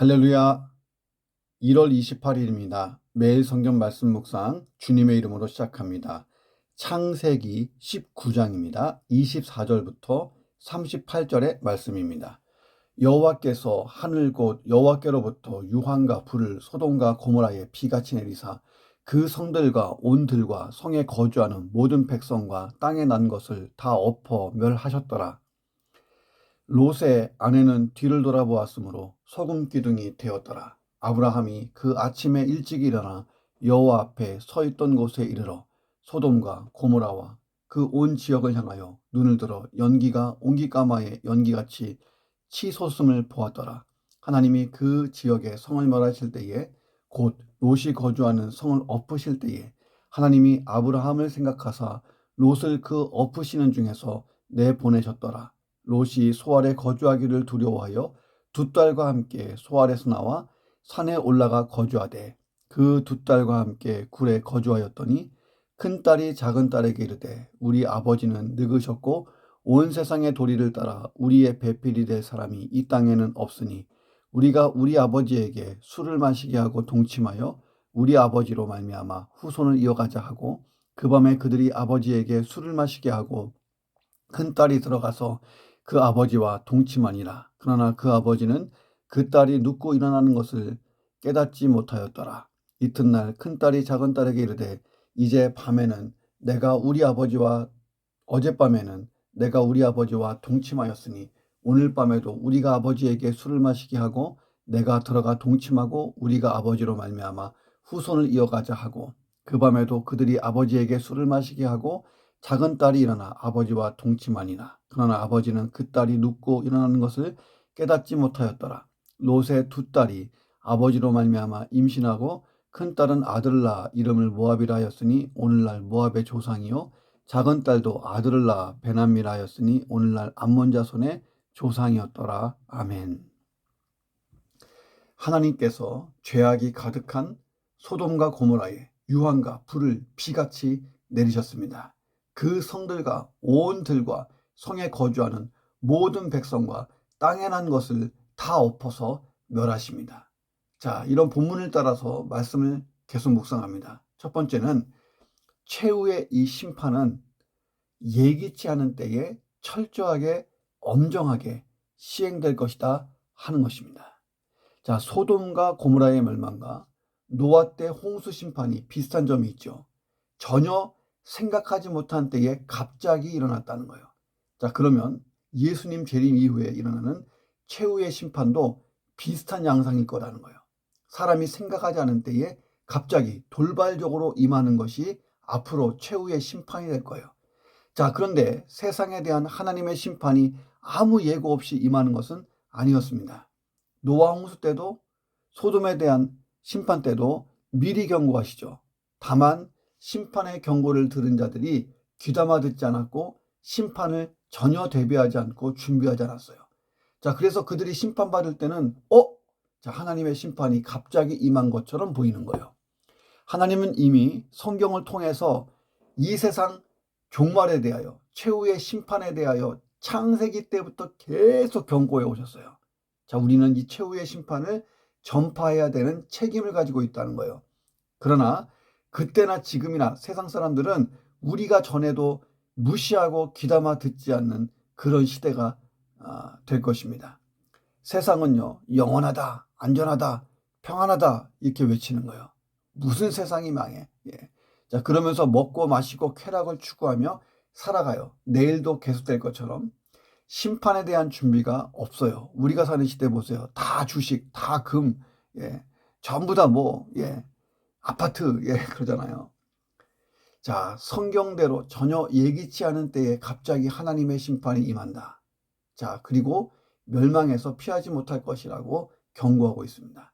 할렐루야. 1월 28일입니다. 매일 성경 말씀 묵상 주님의 이름으로 시작합니다. 창세기 19장입니다. 24절부터 38절의 말씀입니다. 여호와께서 하늘 곧 여호와께로부터 유황과 불을 소돔과 고모라에 비같이 내리사 그 성들과 온 들과 성에 거주하는 모든 백성과 땅에 난 것을 다 엎어 멸하셨더라. 롯의 아내는 뒤를 돌아보았으므로 소금 기둥이 되었더라. 아브라함이 그 아침에 일찍 일어나 여호와 앞에 서 있던 곳에 이르러 소돔과 고모라와 그 온 지역을 향하여 눈을 들어 연기가 옹기까마의 연기같이 치솟음을 보았더라. 하나님이 그 지역에 성을 멸하실 때에 곧 롯이 거주하는 성을 엎으실 때에 하나님이 아브라함을 생각하사 롯을 그 엎으시는 중에서 내보내셨더라. 롯이 소알에 거주하기를 두려워하여 두 딸과 함께 소알에서 나와 산에 올라가 거주하되 그 두 딸과 함께 굴에 거주하였더니 큰 딸이 작은 딸에게 이르되 우리 아버지는 늙으셨고 온 세상의 도리를 따라 우리의 배필이 될 사람이 이 땅에는 없으니 우리가 우리 아버지에게 술을 마시게 하고 동침하여 우리 아버지로 말미암아 후손을 이어가자 하고 그 밤에 그들이 아버지에게 술을 마시게 하고 큰 딸이 들어가서 그 아버지와 동침하니라. 그러나 그 아버지는 그 딸이 눕고 일어나는 것을 깨닫지 못하였더라. 이튿날 큰 딸이 작은 딸에게 이르되 이제 밤에는 내가 우리 아버지와 어젯밤에는 내가 우리 아버지와 동침하였으니 오늘 밤에도 우리가 아버지에게 술을 마시게 하고 내가 들어가 동침하고 우리가 아버지로 말미암아 후손을 이어가자 하고 그 밤에도 그들이 아버지에게 술을 마시게 하고 작은 딸이 일어나 아버지와 동침하니라. 그러나 아버지는 그 딸이 눕고 일어나는 것을 깨닫지 못하였더라. 롯의 두 딸이 아버지로 말미암아 임신하고 큰 딸은 아들을 낳아 이름을 모압이라 하였으니 오늘날 모압의 조상이요 작은 딸도 아들을 낳아 베나미라 하였으니 오늘날 암몬 자손의 조상이었더라. 아멘. 하나님께서 죄악이 가득한 소돔과 고모라에 유황과 불을 비같이 내리셨습니다. 그 성들과 온 들과 성에 거주하는 모든 백성과 땅에 난 것을 다 엎어서 멸하십니다. 자, 이런 본문을 따라서 말씀을 계속 묵상합니다. 첫 번째는 최후의 이 심판은 예기치 않은 때에 철저하게 엄정하게 시행될 것이다 하는 것입니다. 자, 소돔과 고모라의 멸망과 노아 때 홍수 심판이 비슷한 점이 있죠. 전혀 생각하지 못한 때에 갑자기 일어났다는 거예요. 자, 그러면 예수님 재림 이후에 일어나는 최후의 심판도 비슷한 양상일 거라는 거예요. 사람이 생각하지 않은 때에 갑자기 돌발적으로 임하는 것이 앞으로 최후의 심판이 될 거예요. 자, 그런데 세상에 대한 하나님의 심판이 아무 예고 없이 임하는 것은 아니었습니다. 노아 홍수 때도 소돔에 대한 심판 때도 미리 경고하시죠. 다만 심판의 경고를 들은 자들이 귀담아 듣지 않았고 심판을 전혀 대비하지 않고 준비하지 않았어요. 자, 그래서 그들이 심판받을 때는 자, 하나님의 심판이 갑자기 임한 것처럼 보이는 거예요. 하나님은 이미 성경을 통해서 이 세상 종말에 대하여 최후의 심판에 대하여 창세기 때부터 계속 경고해 오셨어요. 자, 우리는 이 최후의 심판을 전파해야 되는 책임을 가지고 있다는 거예요. 그러나 그때나 지금이나 세상 사람들은 우리가 전해도 무시하고 귀담아 듣지 않는 그런 시대가 될 것입니다. 세상은요, 영원하다, 안전하다, 평안하다 이렇게 외치는 거예요. 무슨 세상이 망해. 예. 자, 그러면서 먹고 마시고 쾌락을 추구하며 살아가요. 내일도 계속될 것처럼 심판에 대한 준비가 없어요. 우리가 사는 시대 보세요. 다 주식, 다 금, 예. 전부 다 아파트, 예, 그러잖아요. 자, 성경대로 전혀 예기치 않은 때에 갑자기 하나님의 심판이 임한다. 자, 그리고 멸망해서 피하지 못할 것이라고 경고하고 있습니다.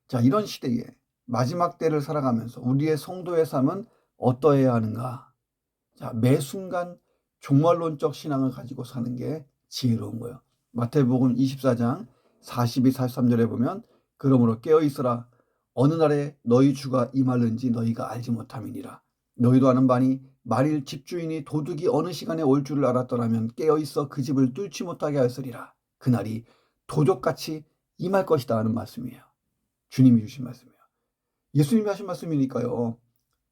자, 이런 시대에 마지막 때를 살아가면서 우리의 성도의 삶은 어떠해야 하는가? 자, 매 순간 종말론적 신앙을 가지고 사는 게 지혜로운 거예요. 마태복음 24장 42, 43절에 보면 그러므로 깨어있으라. 어느 날에 너희 주가 임할는지 너희가 알지 못함이니라. 너희도 아는 바니 만일 집주인이 도둑이 어느 시간에 올 줄을 알았더라면 깨어있어 그 집을 뚫지 못하게 하였으리라. 그날이 도적같이 임할 것이다 하는 말씀이에요. 주님이 주신 말씀이에요. 예수님이 하신 말씀이니까요.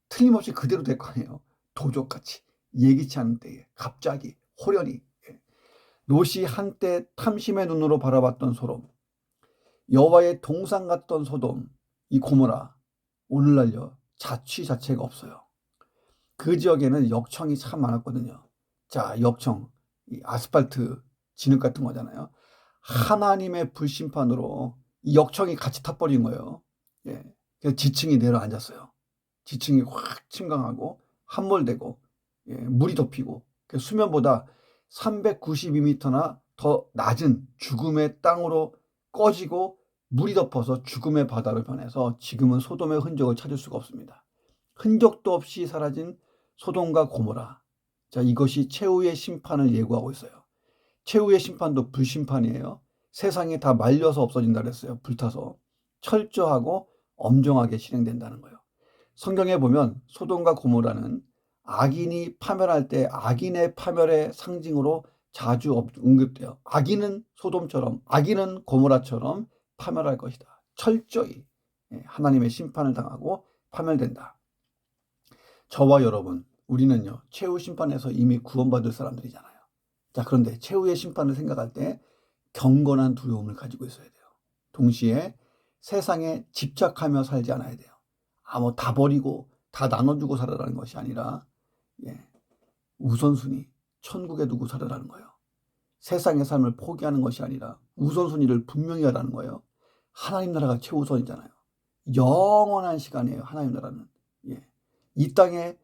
틀림없이 그대로 될 거 아니에요. 도적같이 예기치 않은 때에 갑자기 호련히. 롯이 한때 탐심의 눈으로 바라봤던 소돔, 여호와의 동상 같던 소돔, 이 고모라, 오늘날요 자취 자체가 없어요. 그 지역에는 역청이 참 많았거든요. 자, 역청, 이 아스팔트 진흙 같은 거잖아요. 하나님의 불심판으로 이 역청이 같이 타버린 거예요. 예. 그래서 지층이 내려앉았어요. 지층이 확 침강하고 함몰되고, 예, 물이 덮이고, 수면보다 392m나 더 낮은 죽음의 땅으로 꺼지고 물이 덮어서 죽음의 바다로 변해서 지금은 소돔의 흔적을 찾을 수가 없습니다. 흔적도 없이 사라진 소돔과 고모라. 자, 이것이 최후의 심판을 예고하고 있어요. 최후의 심판도 불심판이에요. 세상이 다 말려서 없어진다 그랬어요. 불타서. 철저하고 엄정하게 실행된다는 거예요. 성경에 보면 소돔과 고모라는 악인이 파멸할 때 악인의 파멸의 상징으로 자주 언급돼요. 악인은 소돔처럼, 악인은 고모라처럼 파멸할 것이다. 철저히 하나님의 심판을 당하고 파멸된다. 저와 여러분, 우리는요 최후 심판에서 이미 구원받을 사람들이잖아요. 자, 그런데 최후의 심판을 생각할 때 경건한 두려움을 가지고 있어야 돼요. 동시에 세상에 집착하며 살지 않아야 돼요. 뭐 다 버리고 다 나눠주고 살아라는 것이 아니라, 예, 우선순위 천국에 두고 살아라는 거예요. 세상의 삶을 포기하는 것이 아니라 우선순위를 분명히 하라는 거예요. 하나님 나라가 최우선이잖아요. 영원한 시간이에요. 하나님 나라는. 예. 이 땅에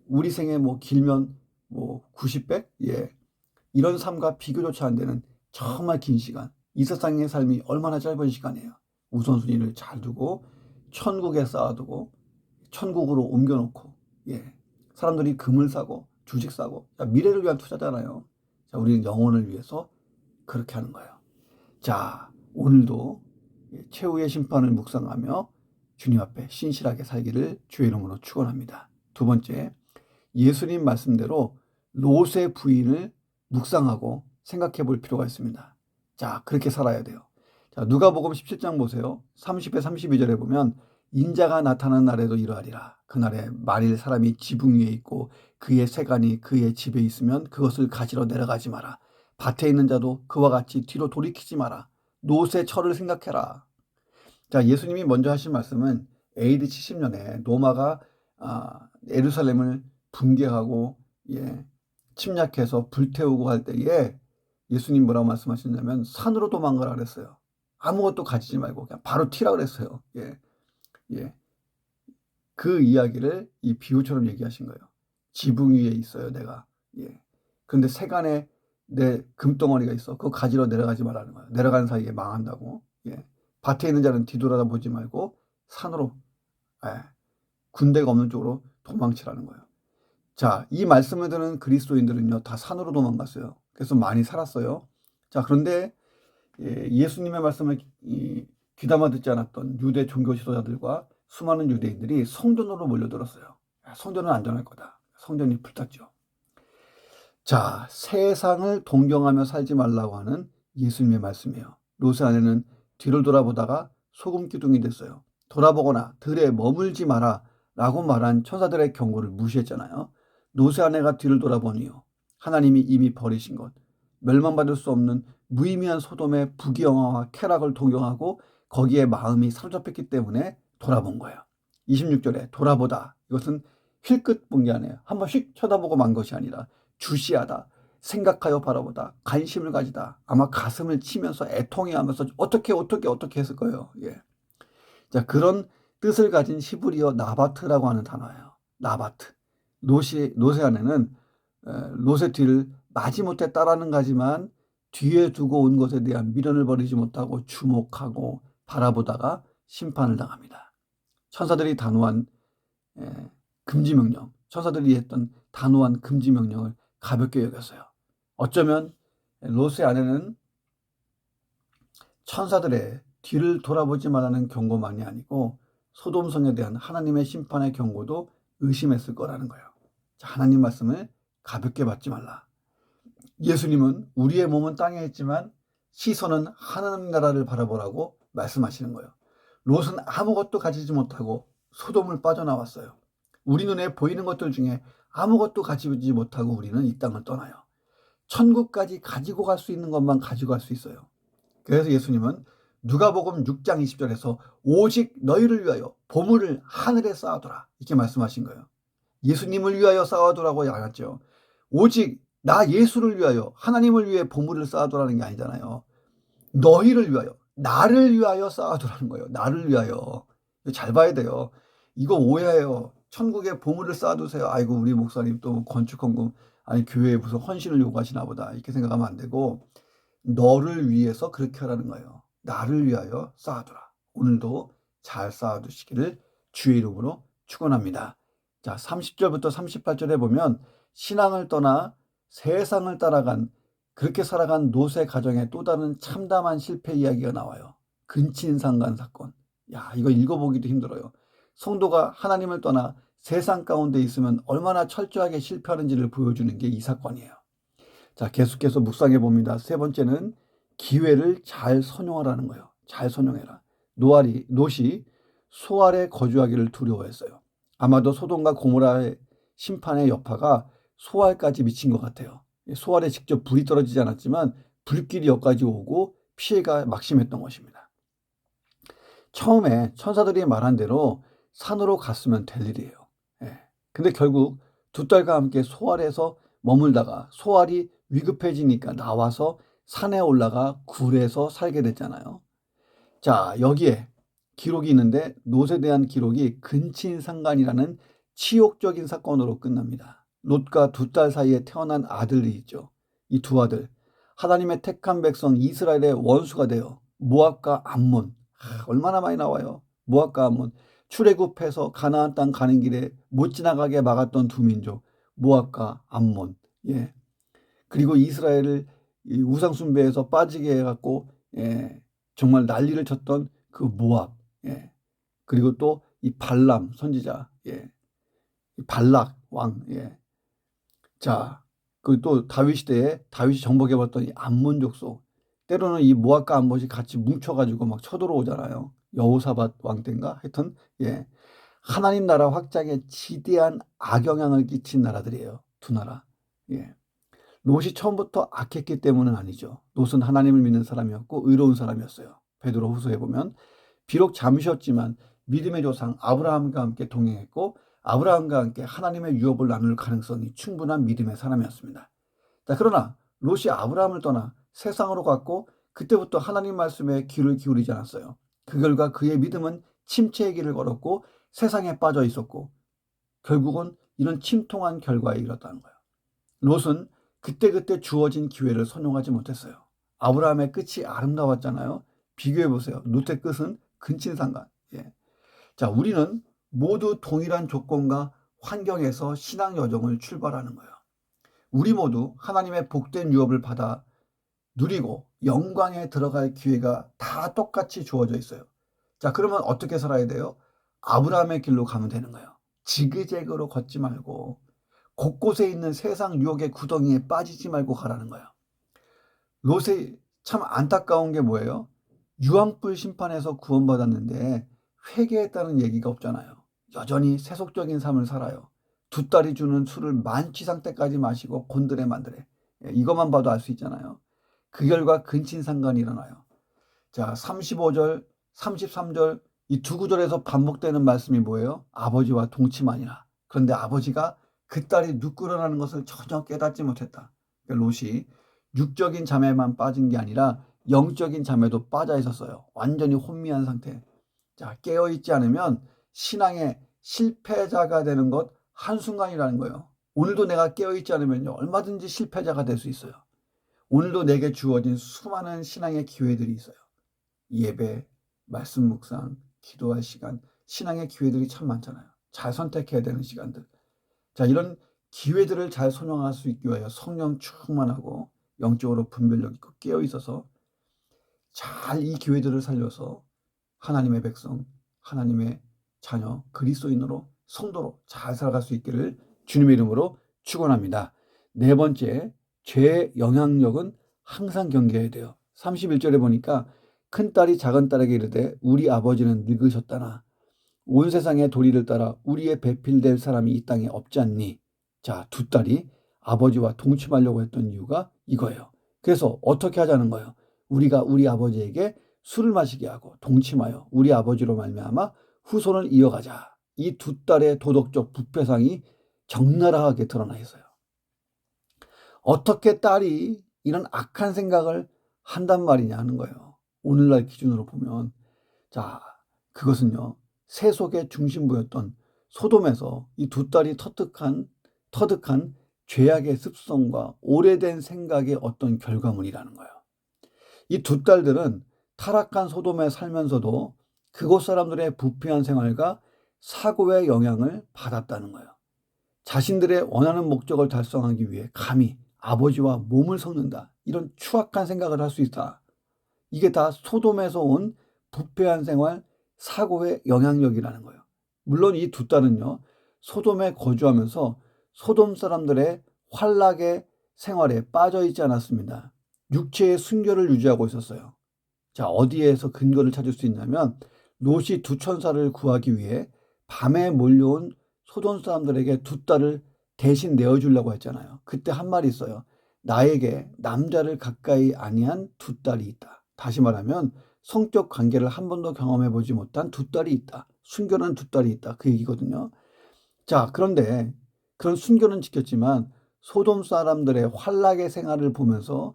우리 생에 뭐 길면 뭐 90백, 예, 이런 삶과 비교조차 안 되는 정말 긴 시간. 이 세상의 삶이 얼마나 짧은 시간이에요. 우선순위를 잘 두고 천국에 쌓아두고 천국으로 옮겨놓고, 예, 사람들이 금을 사고 주식 사고, 자, 미래를 위한 투자잖아요. 자, 우리는 영혼을 위해서 그렇게 하는 거예요. 자, 오늘도 최후의 심판을 묵상하며 주님 앞에 신실하게 살기를 주의 이름으로 축원합니다. 두 번째, 예수님 말씀대로 롯의 부인을 묵상하고 생각해 볼 필요가 있습니다. 자, 그렇게 살아야 돼요. 자, 누가복음 17장 보세요. 30에 32절에 보면 인자가 나타나는 날에도 이러하리라. 그날에 만일 사람이 지붕 위에 있고 그의 세간이 그의 집에 있으면 그것을 가지러 내려가지 마라. 밭에 있는 자도 그와 같이 뒤로 돌이키지 마라. 롯의 철을 생각해라. 자, 예수님이 먼저 하신 말씀은 AD 70년에 로마가 예루살렘을 붕괴하고, 예, 침략해서 불태우고 할 때에 예수님 뭐라고 말씀하셨냐면 산으로 도망가라 그랬어요. 아무것도 가지지 말고 그냥 바로 튀라 그랬어요. 예, 예. 그 이야기를 이 비유처럼 얘기하신 거예요. 지붕 위에 있어요, 내가. 예. 근데 세간에 내 금덩어리가 있어. 그거 가지러 내려가지 말라는 거예요. 내려가는 사이에 망한다고. 예. 밭에 있는 자는 뒤돌아보지 말고 산으로, 예, 군대가 없는 쪽으로 도망치라는 거예요. 자, 이 말씀을 듣는 그리스도인들은요 다 산으로 도망갔어요. 그래서 많이 살았어요. 자, 그런데 예수님의 말씀을 귀담아 듣지 않았던 유대 종교 지도자들과 수많은 유대인들이 성전으로 몰려들었어요. 성전은 안전할 거다. 성전이 불탔죠. 자, 세상을 동경하며 살지 말라고 하는 예수님의 말씀이에요. 롯의 아내는 뒤를 돌아보다가 소금 기둥이 됐어요. 돌아보거나 들에 머물지 마라 라고 말한 천사들의 경고를 무시했잖아요. 롯의 아내가 뒤를 돌아보니요, 하나님이 이미 버리신 것, 멸망받을 수 없는 무의미한 소돔의 부귀영화와 쾌락을 동경하고 거기에 마음이 사로잡혔기 때문에 돌아본 거예요. 26절에 돌아보다, 이것은 힐끗 본 게 아니에요. 한번 휙 쳐다보고 만 것이 아니라 주시하다, 생각하여 바라보다, 관심을 가지다. 아마 가슴을 치면서 애통해하면서 어떻게 했을 거예요. 예. 자, 그런 뜻을 가진 히브리어 나바트라고 하는 단어예요. 나바트. 롯의 아내는 롯의 뒤를 마지못해 따라는 가지만 뒤에 두고 온 것에 대한 미련을 버리지 못하고 주목하고 바라보다가 심판을 당합니다. 천사들이 단호한 금지명령, 천사들이 했던 단호한 금지명령을 가볍게 여겼어요. 어쩌면 롯의 아내는 천사들의 뒤를 돌아보지 말라는 경고만이 아니고 소돔성에 대한 하나님의 심판의 경고도 의심했을 거라는 거예요. 자, 하나님 말씀을 가볍게 받지 말라. 예수님은 우리의 몸은 땅에 있지만 시선은 하나님 나라를 바라보라고 말씀하시는 거예요. 롯은 아무것도 가지지 못하고 소돔을 빠져나왔어요. 우리 눈에 보이는 것들 중에 아무것도 가지지 못하고 우리는 이 땅을 떠나요. 천국까지 가지고 갈 수 있는 것만 가지고 갈 수 있어요. 그래서 예수님은 누가복음 6장 20절에서 오직 너희를 위하여 보물을 하늘에 쌓아두라 이렇게 말씀하신 거예요. 예수님을 위하여 쌓아두라고 하셨죠. 오직 나 예수를 위하여 하나님을 위해 보물을 쌓아두라는 게 아니잖아요. 너희를 위하여 나를 위하여 쌓아두라는 거예요. 나를 위하여. 잘 봐야 돼요. 이거 오해해요. 천국에 보물을 쌓아두세요. 아이고 우리 목사님 또 건축헌금 아니 교회에 무슨 헌신을 요구하시나 보다 이렇게 생각하면 안 되고 너를 위해서 그렇게 하라는 거예요. 나를 위하여 쌓아두라. 오늘도 잘 쌓아두시기를 주의 이름으로 축원합니다. 자, 30절부터 38절에 보면 신앙을 떠나 세상을 따라간 그렇게 살아간 롯의 가정의 또 다른 참담한 실패 이야기가 나와요. 근친상간 사건. 야, 이거 읽어보기도 힘들어요. 성도가 하나님을 떠나 세상 가운데 있으면 얼마나 철저하게 실패하는지를 보여주는 게 이 사건이에요. 자, 계속해서 묵상해 봅니다. 세 번째는 기회를 잘 선용하라는 거예요. 잘 선용해라. 롯이 소 아래 거주하기를 두려워했어요. 아마도 소돔과 고모라의 심판의 여파가 소알까지 미친 것 같아요. 소알에 직접 불이 떨어지지 않았지만 불길이 여기까지 오고 피해가 막심했던 것입니다. 처음에 천사들이 말한 대로 산으로 갔으면 될 일이에요. 근데 결국 두 딸과 함께 소알에서 머물다가 소알이 위급해지니까 나와서 산에 올라가 굴에서 살게 됐잖아요. 자, 여기에 기록이 있는데 롯에 대한 기록이 근친상간이라는 치욕적인 사건으로 끝납니다. 롯과 두 딸 사이에 태어난 아들이 있죠. 이 두 아들 하나님의 택한 백성 이스라엘의 원수가 되어 모압과 암몬 얼마나 많이 나와요. 모압과 암몬 출애굽해서 가나안 땅 가는 길에 못 지나가게 막았던 두 민족 모압과 암몬. 예. 그리고 이스라엘을 우상 숭배에서 빠지게 해갖고 정말 난리를 쳤던 그 모압. 예. 그리고 또 이 발람 선지자. 예. 발락 왕. 예. 자, 그 또 다윗 시대에 다윗이 정복해봤던 이 암몬 족속. 때로는 이 모압과 암몬이 같이 뭉쳐가지고 막 쳐들어오잖아요. 여호사밧 왕 때인가? 하여튼 예. 하나님 나라 확장에 지대한 악영향을 끼친 나라들이에요. 두 나라. 예. 롯이 처음부터 악했기 때문은 아니죠. 롯은 하나님을 믿는 사람이었고 의로운 사람이었어요. 베드로 후서에 보면 비록 잠시였지만 믿음의 조상 아브라함과 함께 동행했고 아브라함과 함께 하나님의 유업을 나눌 가능성이 충분한 믿음의 사람이었습니다. 자, 그러나 롯이 아브라함을 떠나 세상으로 갔고 그때부터 하나님 말씀에 귀를 기울이지 않았어요. 그 결과 그의 믿음은 침체의 길을 걸었고 세상에 빠져 있었고 결국은 이런 침통한 결과에 이르렀다는 거예요. 롯은 그때그때 주어진 기회를 선용하지 못했어요. 아브라함의 끝이 아름다웠잖아요. 비교해 보세요. 롯의 끝은 근친상간. 예. 자, 우리는 모두 동일한 조건과 환경에서 신앙 여정을 출발하는 거예요. 우리 모두 하나님의 복된 유업을 받아 누리고 영광에 들어갈 기회가 다 똑같이 주어져 있어요. 자, 그러면 어떻게 살아야 돼요? 아브라함의 길로 가면 되는 거예요. 지그재그로 걷지 말고 곳곳에 있는 세상 유혹의 구덩이에 빠지지 말고 가라는 거예요. 롯이 참 안타까운 게 뭐예요? 유황불 심판에서 구원받았는데 회개했다는 얘기가 없잖아요. 여전히 세속적인 삶을 살아요. 두 딸이 주는 술을 만취상 때까지 마시고 곤드레 만드레. 이것만 봐도 알 수 있잖아요. 그 결과 근친상간이 일어나요. 자, 35절, 33절 이 두 구절에서 반복되는 말씀이 뭐예요? 아버지와 동침하니라. 그런데 아버지가 그 딸이 누꾸러나는 것을 전혀 깨닫지 못했다. 롯이 육적인 잠에만 빠진 게 아니라 영적인 잠에도 빠져 있었어요. 완전히 혼미한 상태. 자, 깨어있지 않으면 신앙의 실패자가 되는 것 한순간이라는 거예요. 오늘도 내가 깨어있지 않으면요, 얼마든지 실패자가 될 수 있어요. 오늘도 내게 주어진 수많은 신앙의 기회들이 있어요. 예배, 말씀 묵상, 기도할 시간, 신앙의 기회들이 참 많잖아요. 잘 선택해야 되는 시간들. 자, 이런 기회들을 잘 선용할 수 있기 위하여 성령 충만하고 영적으로 분별력 있고 깨어있어서 잘 이 기회들을 살려서 하나님의 백성, 하나님의 자녀, 그리스도인으로 성도로 잘 살아갈 수 있기를 주님의 이름으로 축원합니다. 네 번째, 죄의 영향력은 항상 경계해야 돼요. 31절에 보니까 큰딸이 작은딸에게 이르되 우리 아버지는 늙으셨다나 온 세상의 도리를 따라 우리의 배필될 사람이 이 땅에 없지 않니? 자, 두 딸이 아버지와 동침하려고 했던 이유가 이거예요. 그래서 어떻게 하자는 거예요? 우리가 우리 아버지에게 술을 마시게 하고 동침하여 우리 아버지로 말미암아 후손을 이어가자. 이 두 딸의 도덕적 부패상이 적나라하게 드러나 있어요. 어떻게 딸이 이런 악한 생각을 한단 말이냐 하는 거예요. 오늘날 기준으로 보면. 자, 그것은요, 세속의 중심부였던 소돔에서 이 두 딸이 터득한 죄악의 습성과 오래된 생각의 어떤 결과물이라는 거예요. 이 두 딸들은 타락한 소돔에 살면서도 그곳 사람들의 부패한 생활과 사고의 영향을 받았다는 거예요. 자신들의 원하는 목적을 달성하기 위해 감히 아버지와 몸을 섞는다. 이런 추악한 생각을 할 수 있다. 이게 다 소돔에서 온 부패한 생활, 사고의 영향력이라는 거예요. 물론 이 두 딸은요, 소돔에 거주하면서 소돔 사람들의 환락의 생활에 빠져 있지 않았습니다. 육체의 순결을 유지하고 있었어요. 자, 어디에서 근거를 찾을 수 있냐면 롯이 두 천사를 구하기 위해 밤에 몰려온 소돔 사람들에게 두 딸을 대신 내어주려고 했잖아요. 그때 한 말이 있어요. 나에게 남자를 가까이 아니한 두 딸이 있다. 다시 말하면 성적 관계를 한 번도 경험해보지 못한 두 딸이 있다. 순결한 두 딸이 있다. 그 얘기거든요. 자, 그런데 그런 순결은 지켰지만 소돔 사람들의 환락의 생활을 보면서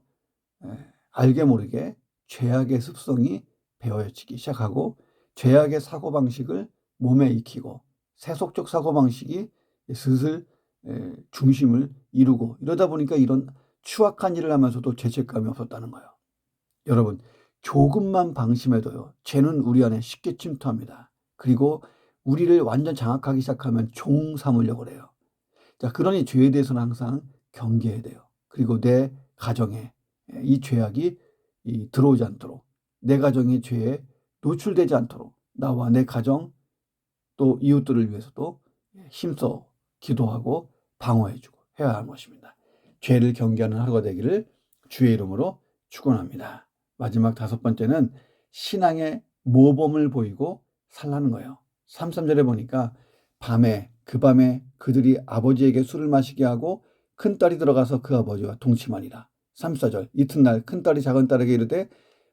알게 모르게 죄악의 습성이 배어지기 시작하고 죄악의 사고방식을 몸에 익히고 세속적 사고방식이 슬슬 중심을 이루고 이러다 보니까 이런 추악한 일을 하면서도 죄책감이 없었다는 거예요. 여러분, 조금만 방심해도요, 죄는 우리 안에 쉽게 침투합니다. 그리고 우리를 완전 장악하기 시작하면 종 삼으려고 그래요. 자, 그러니 죄에 대해서는 항상 경계해야 돼요. 그리고 내 가정에 이 죄악이 들어오지 않도록, 내 가정이 죄에 노출되지 않도록 나와 내 가정 또 이웃들을 위해서도 힘써 기도하고 방어해주고 해야 하는 것입니다. 죄를 경계하는 하루가 되기를 주의 이름으로 축원합니다. 마지막 다섯 번째는 신앙의 모범을 보이고 살라는 거예요. 33절에 보니까 그 밤에 그들이 아버지에게 술을 마시게 하고 큰딸이 들어가서 그 아버지와 동침하니라. 34절 이튿날 큰딸이 작은딸에게 이르되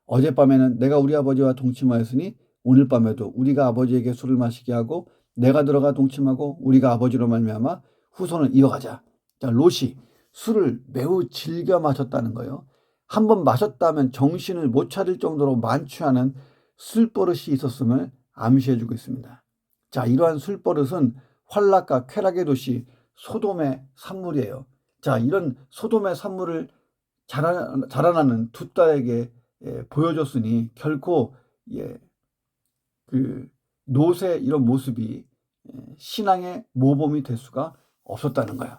어젯밤에는 내가 우리 아버지와 동침하였으니 오늘 밤에도 우리가 아버지에게 술을 마시게 하고 내가 들어가 동침하고 우리가 아버지로 말미암아 후손을 이어가자. 자, 롯이 술을 매우 즐겨 마셨다는 거예요. 한번 마셨다면 정신을 못 차릴 정도로 만취하는 술버릇이 있었음을 암시해주고 있습니다. 자, 이러한 술버릇은 환락과 쾌락의 도시 소돔의 산물이에요. 자, 이런 소돔의 산물을 자라나는 두 딸에게 보여줬으니 결코 그 롯의 이런 모습이 신앙의 모범이 될 수가 없었다는 거예요.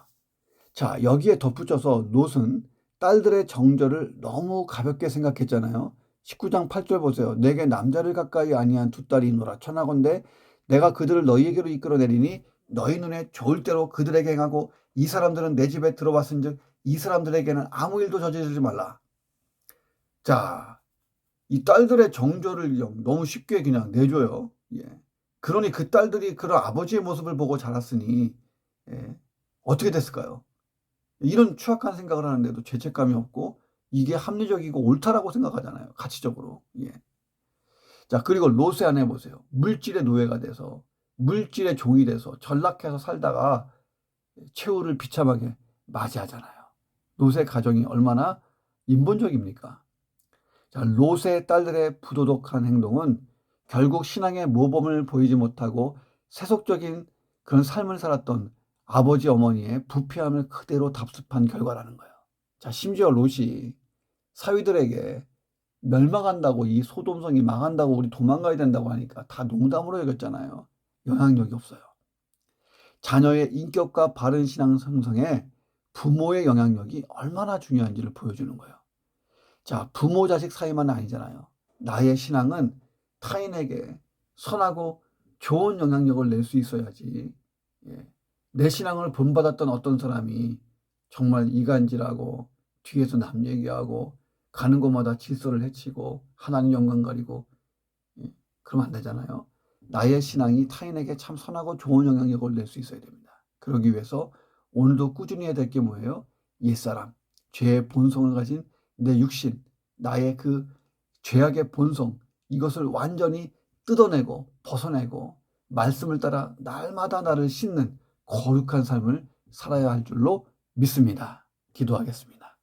자, 여기에 덧붙여서 롯은 딸들의 정절을 너무 가볍게 생각했잖아요. 19장 8절 보세요. 내게 남자를 가까이 아니한 두 딸이 있노라. 천하건대 내가 그들을 너희에게로 이끌어내리니 너희 눈에 좋을 대로 그들에게 행하고 이 사람들은 내 집에 들어왔은즉 이 사람들에게는 아무 일도 저지르지 말라. 자, 이 딸들의 정절을 너무 쉽게 그냥 내줘요. 그러니 그 딸들이 그런 아버지의 모습을 보고 자랐으니 어떻게 됐을까요? 이런 추악한 생각을 하는데도 죄책감이 없고 이게 합리적이고 옳다라고 생각하잖아요. 가치적으로. 자, 그리고 롯의 아내 보세요. 물질의 노예가 돼서 물질의 종이 돼서 전락해서 살다가 최후를 비참하게 맞이하잖아요. 롯의 가정이 얼마나 인본적입니까? 자, 롯의 딸들의 부도덕한 행동은 결국 신앙의 모범을 보이지 못하고 세속적인 그런 삶을 살았던 아버지 어머니의 부패함을 그대로 답습한 결과라는 거예요. 자, 심지어 롯이 사위들에게 멸망한다고, 이 소돔성이 망한다고, 우리 도망가야 된다고 하니까 다 농담으로 여겼잖아요. 영향력이 없어요. 자녀의 인격과 바른 신앙 형성에 부모의 영향력이 얼마나 중요한지를 보여주는 거예요. 자, 부모 자식 사이만 아니잖아요. 나의 신앙은 타인에게 선하고 좋은 영향력을 낼 수 있어야지. 내 신앙을 본받았던 어떤 사람이 정말 이간질하고 뒤에서 남 얘기하고 가는 곳마다 질서를 해치고 하나님 영광 가리고 그러면 안 되잖아요. 나의 신앙이 타인에게 참 선하고 좋은 영향력을 낼 수 있어야 됩니다. 그러기 위해서 오늘도 꾸준히 해야 될 게 뭐예요? 옛사람, 죄의 본성을 가진 내 육신, 나의 그 죄악의 본성, 이것을 완전히 뜯어내고 벗어내고 말씀을 따라 날마다 나를 씻는 거룩한 삶을 살아야 할 줄로 믿습니다. 기도하겠습니다.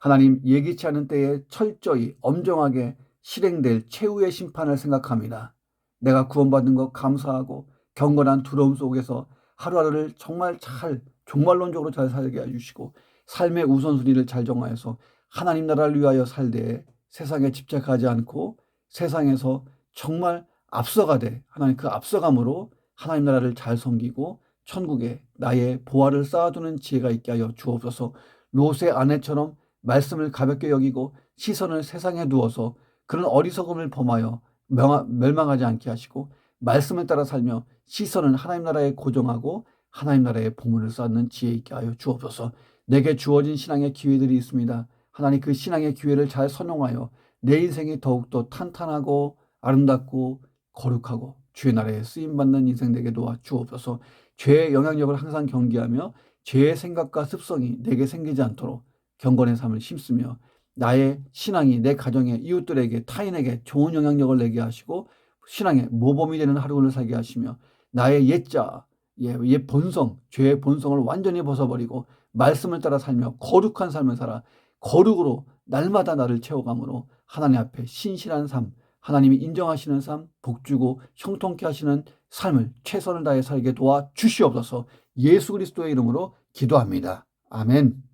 하나님, 예기치 않은 때에 철저히 엄정하게 실행될 최후의 심판을 생각합니다. 내가 구원받은 것 감사하고 경건한 두려움 속에서 하루하루를 정말 잘 종말론적으로 잘 살게 해주시고 삶의 우선순위를 잘 정하여서 하나님 나라를 위하여 살되 세상에 집착하지 않고 세상에서 정말 앞서가되 하나님 그 앞서감으로 하나님 나라를 잘 섬기고 천국에 나의 보화를 쌓아두는 지혜가 있게 하여 주옵소서. 롯의 아내처럼 말씀을 가볍게 여기고 시선을 세상에 두어서 그런 어리석음을 범하여 멸망하지 않게 하시고 말씀을 따라 살며 시선을 하나님 나라에 고정하고 하나님 나라의 보물을 쌓는 지혜 있게 하여 주옵소서. 내게 주어진 신앙의 기회들이 있습니다. 하나님 그 신앙의 기회를 잘 선용하여 내 인생이 더욱더 탄탄하고 아름답고 거룩하고 주의 나라에 쓰임받는 인생 되게 도와 주옵소서. 죄의 영향력을 항상 경계하며 죄의 생각과 습성이 내게 생기지 않도록 경건의 삶을 심으며 나의 신앙이 내 가정의 이웃들에게 타인에게 좋은 영향력을 내게 하시고 신앙의 모범이 되는 하루를 살게 하시며 나의 옛자, 옛 본성, 죄의 본성을 완전히 벗어버리고 말씀을 따라 살며 거룩한 삶을 살아 거룩으로 날마다 나를 채워감으로 하나님 앞에 신실한 삶, 하나님이 인정하시는 삶, 복주고 형통케 하시는 삶을 최선을 다해 살게 도와 주시옵소서. 예수 그리스도의 이름으로 기도합니다. 아멘.